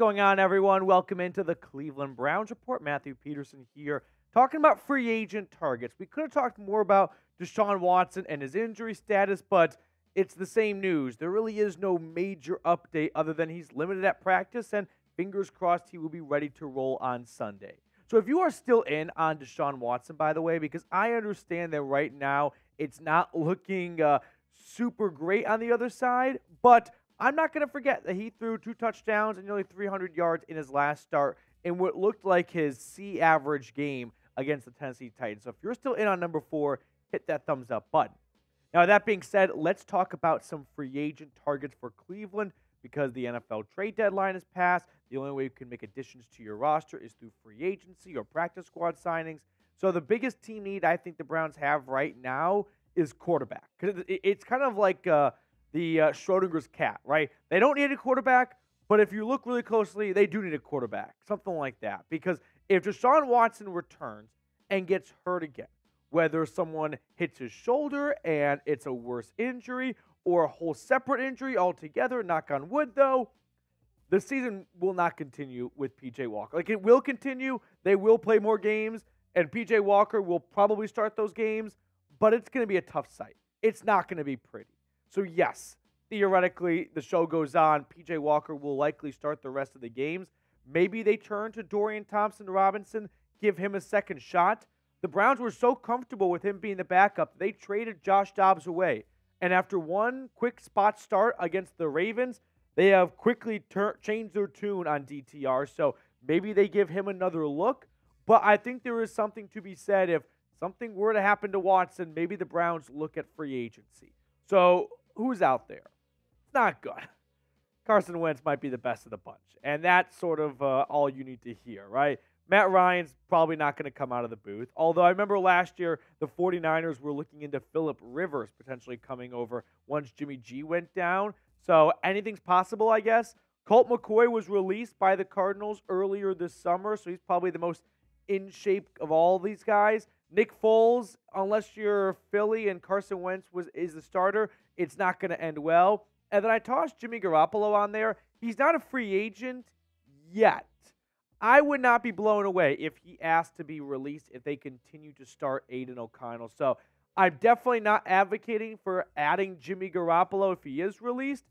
going on, everyone? Welcome into the Cleveland Browns Report. Matthew Peterson here, talking about free agent targets. We could have talked more about Deshaun Watson and his injury status, but it's the same news. There really is no major update other than he's limited at practice, and fingers crossed he will be ready to roll on Sunday. So if you are still in on Deshaun Watson, by the way, because I understand that right now it's not looking super great on the other side, but I'm not going to forget that he threw 2 touchdowns and nearly 300 yards in his last start in what looked like his C average game against the Tennessee Titans. So if you're still in on number 4, hit that thumbs up button. Now, that being said, let's talk about some free agent targets for Cleveland because the NFL trade deadline has passed. The only way you can make additions to your roster is through free agency or practice squad signings. So the biggest team need I think the Browns have right now is quarterback. Because it's kind of like the Schrodinger's cat, right? They don't need a quarterback, but if you look really closely, they do need a quarterback, something like that. Because if Deshaun Watson returns and gets hurt again, whether someone hits his shoulder and it's a worse injury or a whole separate injury altogether, knock on wood though, the season will not continue with P.J. Walker. Like, it will continue. They will play more games, and P.J. Walker will probably start those games, but it's going to be a tough sight. It's not going to be pretty. So, yes, theoretically, the show goes on. P.J. Walker will likely start the rest of the games. Maybe they turn to Dorian Thompson-Robinson, give him a second shot. The Browns were so comfortable with him being the backup, they traded Josh Dobbs away. And after one quick spot start against the Ravens, they have quickly changed their tune on DTR. So maybe they give him another look. But I think there is something to be said if something were to happen to Watson, maybe the Browns look at free agency. So who's out there? It's not good. Carson Wentz might be the best of the bunch. And that's sort of all you need to hear, right? Matt Ryan's probably not going to come out of the booth. Although I remember last year, the 49ers were looking into Phillip Rivers potentially coming over once Jimmy G went down. So anything's possible, I guess. Colt McCoy was released by the Cardinals earlier this summer, so he's probably the most in shape of all these guys. Nick Foles, unless you're Philly and Carson Wentz is the starter, it's not going to end well. And then I tossed Jimmy Garoppolo on there. He's not a free agent yet. I would not be blown away if he asked to be released if they continue to start Aiden O'Connell. So I'm definitely not advocating for adding Jimmy Garoppolo if he is released,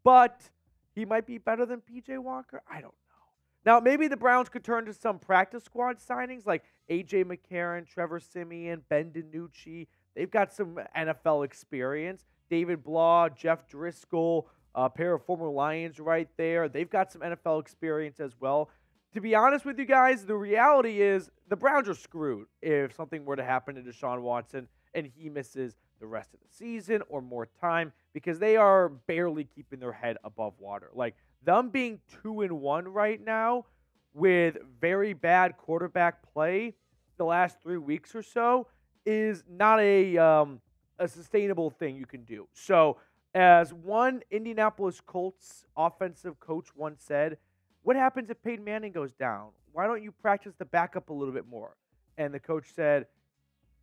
but he might be better than P.J. Walker. I don't know. Now, maybe the Browns could turn to some practice squad signings like A.J. McCarron, Trevor Siemian, Ben DiNucci. They've got some NFL experience. David Blah, Jeff Driscoll, a pair of former Lions right there. They've got some NFL experience as well. To be honest with you guys, the reality is the Browns are screwed if something were to happen to Deshaun Watson and he misses the rest of the season or more time because they are barely keeping their head above water. Like, them being 2-1 right now with very bad quarterback play the last 3 weeks or so is not a sustainable thing you can do. So, as one Indianapolis Colts offensive coach once said, what happens if Peyton Manning goes down? Why don't you practice the backup a little bit more? And the coach said,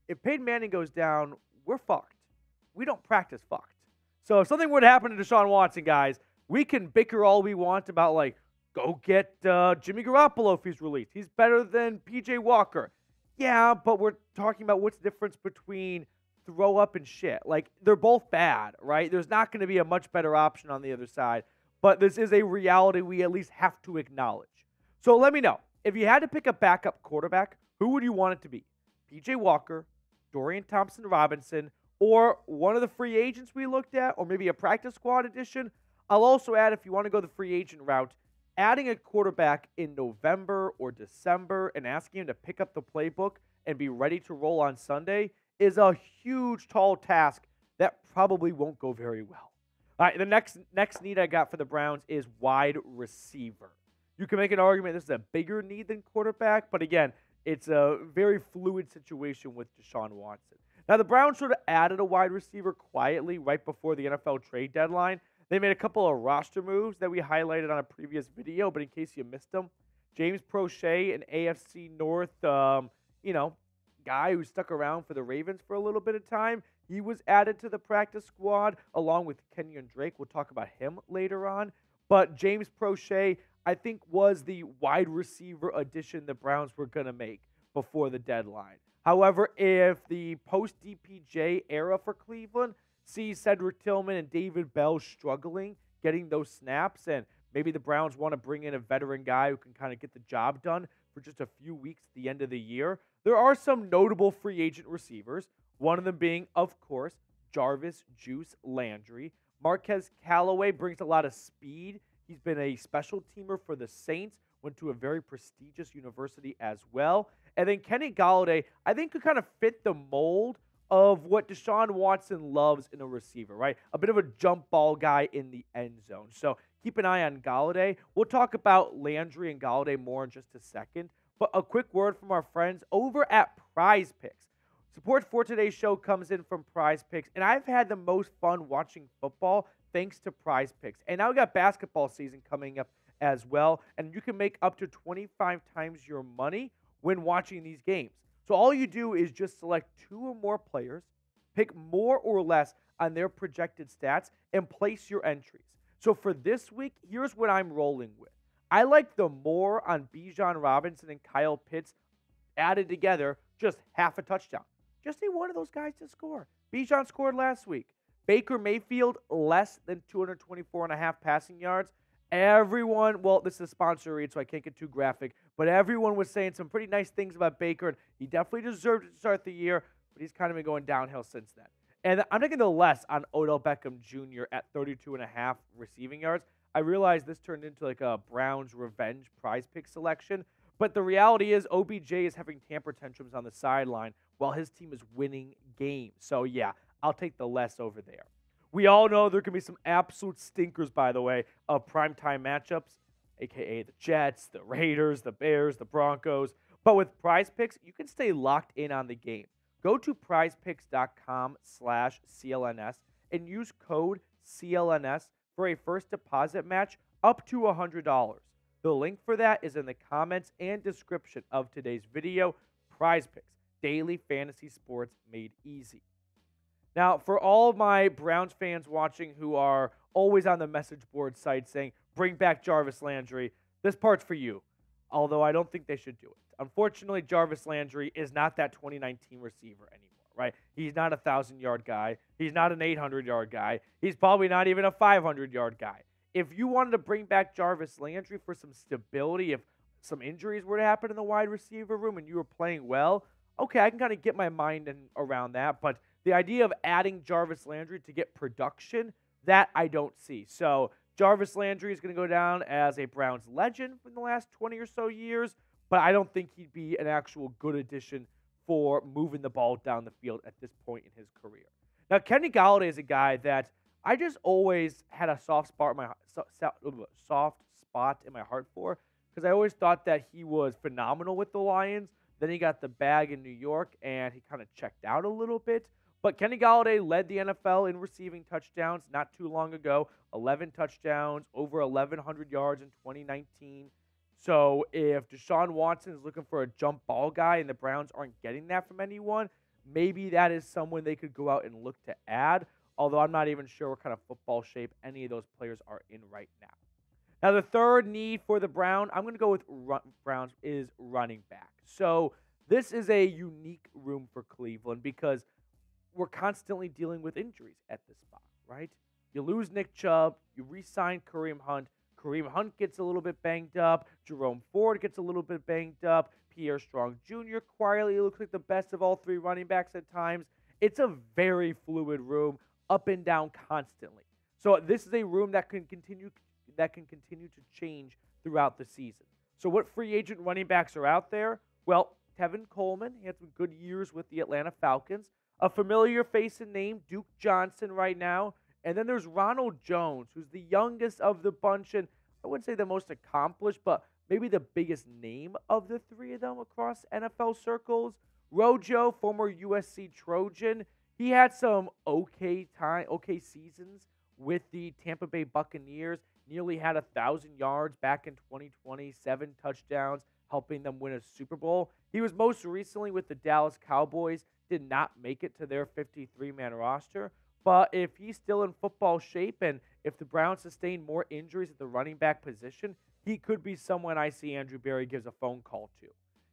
if Peyton Manning goes down, we're fucked. We don't practice fucked. So if something were to happen to Deshaun Watson, guys, we can bicker all we want about, like, go get Jimmy Garoppolo if he's released. He's better than P.J. Walker. Yeah, but we're talking about what's the difference between throw up and shit. Like, they're both bad, right? There's not going to be a much better option on the other side. But this is a reality we at least have to acknowledge. So let me know. If you had to pick a backup quarterback, who would you want it to be? P.J. Walker, Dorian Thompson-Robinson, or one of the free agents we looked at, or maybe a practice squad addition? I'll also add, if you want to go the free agent route, adding a quarterback in November or December and asking him to pick up the playbook and be ready to roll on Sunday is a huge, tall task that probably won't go very well. All right, the next need I got for the Browns is wide receiver. You can make an argument this is a bigger need than quarterback, but again, it's a very fluid situation with Deshaun Watson. Now, the Browns sort of added a wide receiver quietly right before the NFL trade deadline. They made a couple of roster moves that we highlighted on a previous video, but in case you missed them, James Prochet, an AFC North, guy who stuck around for the Ravens for a little bit of time, he was added to the practice squad along with Kenyon Drake. We'll talk about him later on. But James Prochet, I think was the wide receiver addition the Browns were going to make before the deadline. However, if the post-DPJ era for Cleveland sees Cedric Tillman and David Bell struggling getting those snaps, and maybe the Browns want to bring in a veteran guy who can kind of get the job done for just a few weeks at the end of the year, there are some notable free agent receivers, one of them being, of course, Jarvis Juice Landry. Marquez Callaway brings a lot of speed. He's been a special teamer for the Saints, went to a very prestigious university as well. And then Kenny Golladay, I think, could kind of fit the mold of what Deshaun Watson loves in a receiver, right? A bit of a jump ball guy in the end zone. So keep an eye on Golladay. We'll talk about Landry and Golladay more in just a second. But a quick word from our friends over at Prize Picks. Support for today's show comes in from Prize Picks, and I've had the most fun watching football thanks to Prize Picks. And now we got basketball season coming up as well, and you can make up to 25 times your money when watching these games. So all you do is just select 2 or more players, pick more or less on their projected stats, and place your entries. So for this week, here's what I'm rolling with. I like the more on Bijan Robinson and Kyle Pitts added together, just half a touchdown. Just need one of those guys to score. Bijan scored last week. Baker Mayfield, less than 224.5 passing yards. Everyone, well, this is a sponsor read, so I can't get too graphic, but everyone was saying some pretty nice things about Baker, and he definitely deserved it to start the year, but he's kind of been going downhill since then. And I'm taking the less on Odell Beckham Jr. at 32.5 receiving yards. I realize this turned into like a Browns revenge Prize Pick selection, but the reality is OBJ is having temper tantrums on the sideline while his team is winning games. So, yeah, I'll take the less over there. We all know there can be some absolute stinkers, by the way, of primetime matchups, a.k.a. the Jets, the Raiders, the Bears, the Broncos. But with Prize Picks, you can stay locked in on the game. Go to prizepicks.com/CLNS and use code CLNS for a first deposit match up to $100. The link for that is in the comments and description of today's video. Prize Picks, daily fantasy sports made easy. Now, for all of my Browns fans watching who are always on the message board site saying, bring back Jarvis Landry, this part's for you, although I don't think they should do it. Unfortunately, Jarvis Landry is not that 2019 receiver anymore, right? He's not a 1,000-yard guy. He's not an 800-yard guy. He's probably not even a 500-yard guy. If you wanted to bring back Jarvis Landry for some stability, if some injuries were to happen in the wide receiver room and you were playing well, okay, I can kind of get my mind around that, but the idea of adding Jarvis Landry to get production, that I don't see. So Jarvis Landry is going to go down as a Browns legend for the last 20 or so years, but I don't think he'd be an actual good addition for moving the ball down the field at this point in his career. Now, Kenny Golladay is a guy that I just always had a soft spot in my heart for, because I always thought that he was phenomenal with the Lions. Then he got the bag in New York, and he kind of checked out a little bit. But Kenny Golladay led the NFL in receiving touchdowns not too long ago. 11 touchdowns, over 1,100 yards in 2019. So if Deshaun Watson is looking for a jump ball guy and the Browns aren't getting that from anyone, maybe that is someone they could go out and look to add, although I'm not even sure what kind of football shape any of those players are in right now. Now, the third need for the Browns, I'm going to go with Browns, is running back. So this is a unique room for Cleveland because we're constantly dealing with injuries at this spot, right? You lose Nick Chubb, you re-sign Kareem Hunt. Kareem Hunt gets a little bit banged up. Jerome Ford gets a little bit banged up. Pierre Strong Jr. quietly looks like the best of all 3 running backs at times. It's a very fluid room, up and down constantly. So this is a room that can continue to change throughout the season. So what free agent running backs are out there? Well, Tevin Coleman, he had some good years with the Atlanta Falcons. A familiar face and name, Duke Johnson right now. And then there's Ronald Jones, who's the youngest of the bunch, and I wouldn't say the most accomplished, but maybe the biggest name of the 3 of them across NFL circles. Rojo, former USC Trojan, he had some okay seasons with the Tampa Bay Buccaneers. Nearly had 1,000 yards back in 2020, 7 touchdowns, helping them win a Super Bowl. He was most recently with the Dallas Cowboys, did not make it to their 53-man roster. But if he's still in football shape and if the Browns sustain more injuries at the running back position, he could be someone I see Andrew Berry gives a phone call to.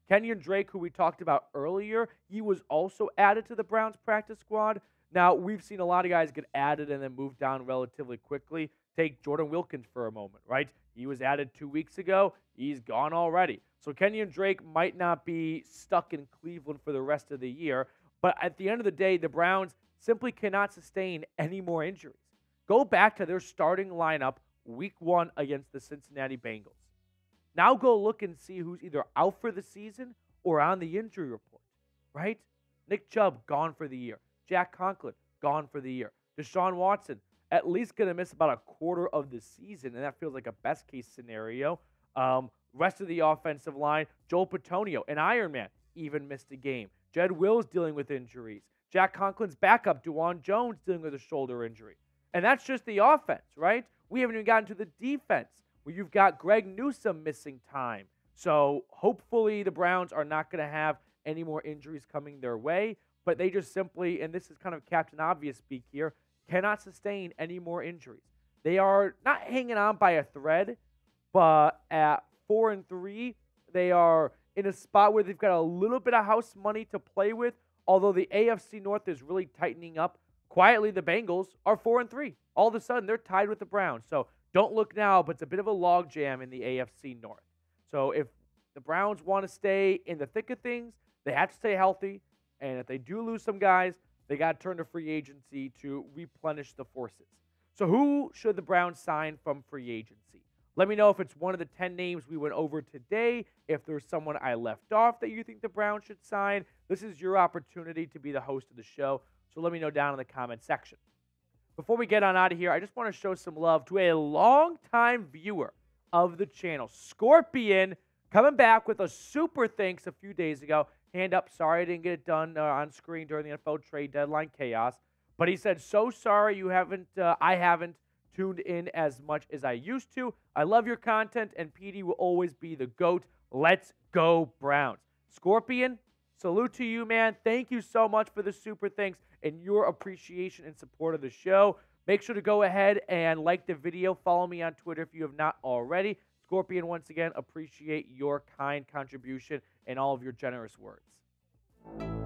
Kenyon Drake, who we talked about earlier, he was also added to the Browns practice squad. Now, we've seen a lot of guys get added and then move down relatively quickly. Take Jordan Wilkins for a moment, right? He was added 2 weeks ago. He's gone already. So Kenyon Drake might not be stuck in Cleveland for the rest of the year. But at the end of the day, the Browns simply cannot sustain any more injuries. Go back to their starting lineup week 1 against the Cincinnati Bengals. Now go look and see who's either out for the season or on the injury report, right? Nick Chubb, gone for the year. Jack Conklin, gone for the year. Deshaun Watson, at least going to miss about a quarter of the season, and that feels like a best-case scenario. Rest of the offensive line, Joel Petonio, an Iron Man, even missed a game. Jed Wills dealing with injuries. Jack Conklin's backup, Ronald Jones, dealing with a shoulder injury. And that's just the offense, right? We haven't even gotten to the defense, where you've got Greg Newsome missing time. So hopefully the Browns are not going to have any more injuries coming their way, but they just simply, and this is kind of Captain Obvious speak here, cannot sustain any more injuries. They are not hanging on by a thread, but at 4-3, they are in a spot where they've got a little bit of house money to play with, although the AFC North is really tightening up. Quietly, the Bengals are 4-3. All of a sudden, they're tied with the Browns. So don't look now, but it's a bit of a logjam in the AFC North. So if the Browns want to stay in the thick of things, they have to stay healthy. And if they do lose some guys, they got to turn to free agency to replenish the forces. So who should the Browns sign from free agency? Let me know if it's one of the 10 names we went over today, if there's someone I left off that you think the Browns should sign. This is your opportunity to be the host of the show, so let me know down in the comment section. Before we get on out of here, I just want to show some love to a longtime viewer of the channel, Scorpion, coming back with a super thanks a few days ago. Hand up, sorry I didn't get it done on screen during the NFL trade deadline chaos. But he said, so sorry I haven't tuned in as much as I used to. I love your content, and PD will always be the GOAT. Let's go, Browns. Scorpion, salute to you, man. Thank you so much for the super thanks and your appreciation and support of the show. Make sure to go ahead and like the video. Follow me on Twitter if you have not already. Scorpion, once again, appreciate your kind contribution and all of your generous words.